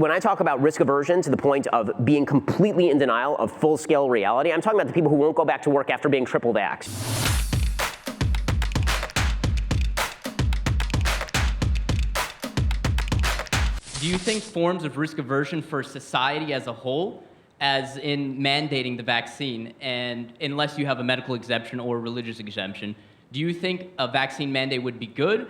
when I talk about risk aversion to the point of being completely in denial of full-scale reality, I'm talking about the people who won't go back to work after being triple vaxxed. Do you think forms of risk aversion for society as a whole, as in mandating the vaccine, and unless you have a medical exemption or a religious exemption, do you think a vaccine mandate would be good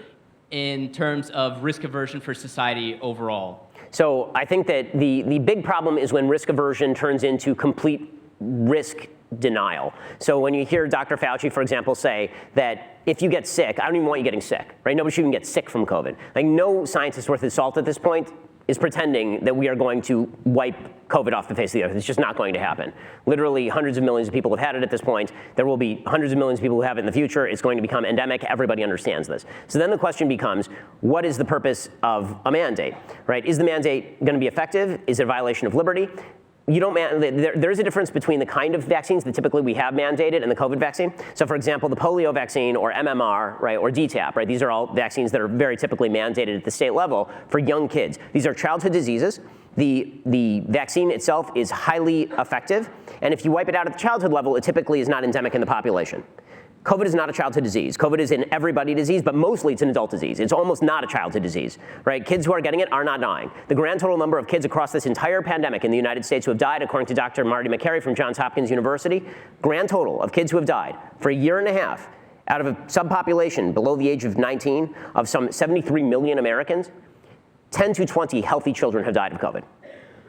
in terms of risk aversion for society overall? So I think that the big problem is when risk aversion turns into complete risk denial. So when you hear Dr. Fauci, for example, say that if you get sick, I don't even want you getting sick, right? Nobody should even get sick from COVID. Like, no scientist worth his salt at this point is pretending that we are going to wipe COVID off the face of the earth. It's just not going to happen. Literally hundreds of millions of people have had it at this point. There will be hundreds of millions of people who have it in the future. It's going to become endemic. Everybody understands this. So then the question becomes, what is the purpose of a mandate, right? Is the mandate going to be effective? Is it a violation of liberty? You don't there's a difference between the kind of vaccines that typically we have mandated and the COVID vaccine. So for example, the polio vaccine or MMR, right, or DTaP, right? These are all vaccines that are very typically mandated at the state level for young kids. These are childhood diseases. The vaccine itself is highly effective. And if you wipe it out at the childhood level, it typically is not endemic in the population. COVID is not a childhood disease. COVID is an everybody disease, but mostly it's an adult disease. It's almost not a childhood disease, right? Kids who are getting it are not dying. The grand total number of kids across this entire pandemic in the United States who have died, according to Dr. Marty Makary from Johns Hopkins University, grand total of kids who have died for a year and a half out of a subpopulation below the age of 19 of some 73 million Americans, 10 to 20 healthy children have died of COVID.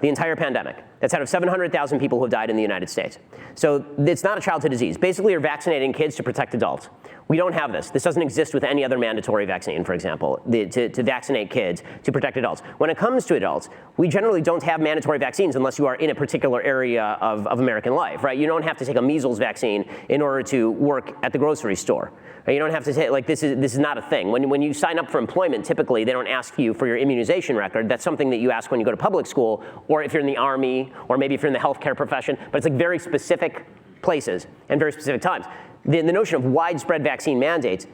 The entire pandemic. That's out of 700,000 people who have died in the United States. So it's not a childhood disease. Basically, you're vaccinating kids to protect adults. We don't have this. This doesn't exist with any other mandatory vaccine, for example, to vaccinate kids to protect adults. When it comes to adults, we generally don't have mandatory vaccines unless you are in a particular area of American life, right? You don't have to take a measles vaccine in order to work at the grocery store. You don't have to take, like, this is not a thing. When you sign up for employment, typically they don't ask you for your immunization record. That's something that you ask when you go to public school, or if you're in the Army, or maybe if you're in the healthcare profession, but it's like very specific places and very specific times. The notion of widespread vaccine mandates,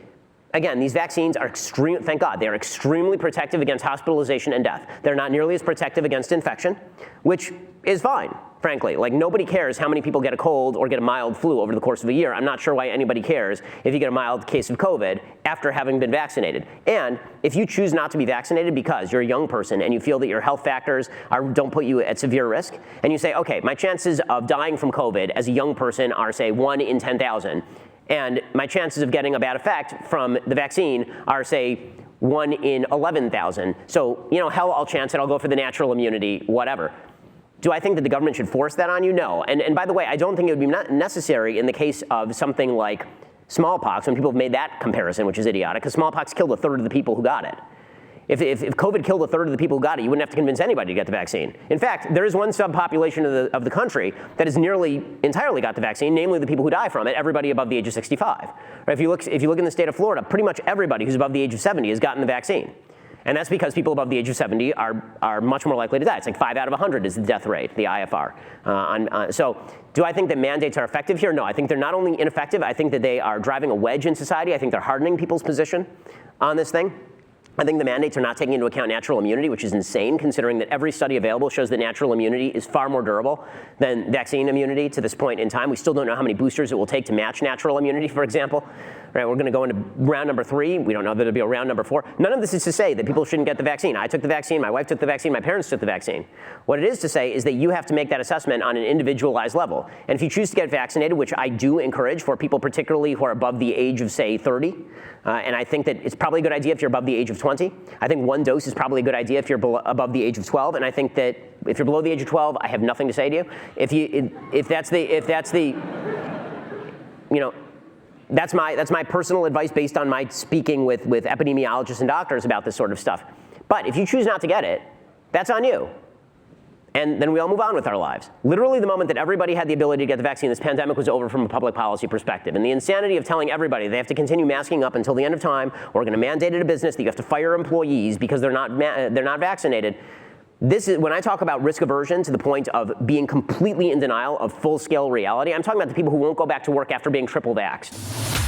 again, these vaccines are thank God, they are extremely protective against hospitalization and death. They're not nearly as protective against infection, which is fine, frankly. Like, nobody cares how many people get a cold or get a mild flu over the course of a year. I'm not sure why anybody cares if you get a mild case of COVID after having been vaccinated. And if you choose not to be vaccinated because you're a young person and you feel that your health factors don't put you at severe risk, and you say, okay, my chances of dying from COVID as a young person are, say, 1 in 10,000, and my chances of getting a bad effect from the vaccine are, say, 1 in 11,000. So, hell, I'll chance it. I'll go for the natural immunity, whatever. Do I think that the government should force that on you? No. And by the way, I don't think it would be necessary in the case of something like smallpox, when people have made that comparison, which is idiotic, because smallpox killed a third of the people who got it. If COVID killed a third of the people who got it, you wouldn't have to convince anybody to get the vaccine. In fact, there is one subpopulation of the country that has nearly entirely got the vaccine, namely the people who die from it, everybody above the age of 65. Right? If you look in the state of Florida, pretty much everybody who's above the age of 70 has gotten the vaccine. And that's because people above the age of 70 are much more likely to die. It's like 5 out of 100 is the death rate, the IFR. So do I think that mandates are effective here? No, I think they're not only ineffective, I think that they are driving a wedge in society. I think they're hardening people's position on this thing. I think the mandates are not taking into account natural immunity, which is insane, considering that every study available shows that natural immunity is far more durable than vaccine immunity to this point in time. We still don't know how many boosters it will take to match natural immunity, for example. Right, we're going to go into round number 3. We don't know that it'll be a round number 4. None of this is to say that people shouldn't get the vaccine. I took the vaccine, my wife took the vaccine, my parents took the vaccine. What it is to say is that you have to make that assessment on an individualized level. And if you choose to get vaccinated, which I do encourage for people particularly who are above the age of, say, 30, and I think that it's probably a good idea if you're above the age of 20. I think 1 dose is probably a good idea if you're above the age of 12. And I think that if you're below the age of 12, I have nothing to say to you. If that's my personal advice based on my speaking with epidemiologists and doctors about this sort of stuff. But if you choose not to get it, that's on you. And then we all move on with our lives. Literally the moment that everybody had the ability to get the vaccine, this pandemic was over from a public policy perspective. And the insanity of telling everybody they have to continue masking up until the end of time, or we're going to mandate it a business that you have to fire employees because they're not vaccinated. This is when I talk about risk aversion to the point of being completely in denial of full-scale reality. I'm talking about the people who won't go back to work after being triple vaxxed.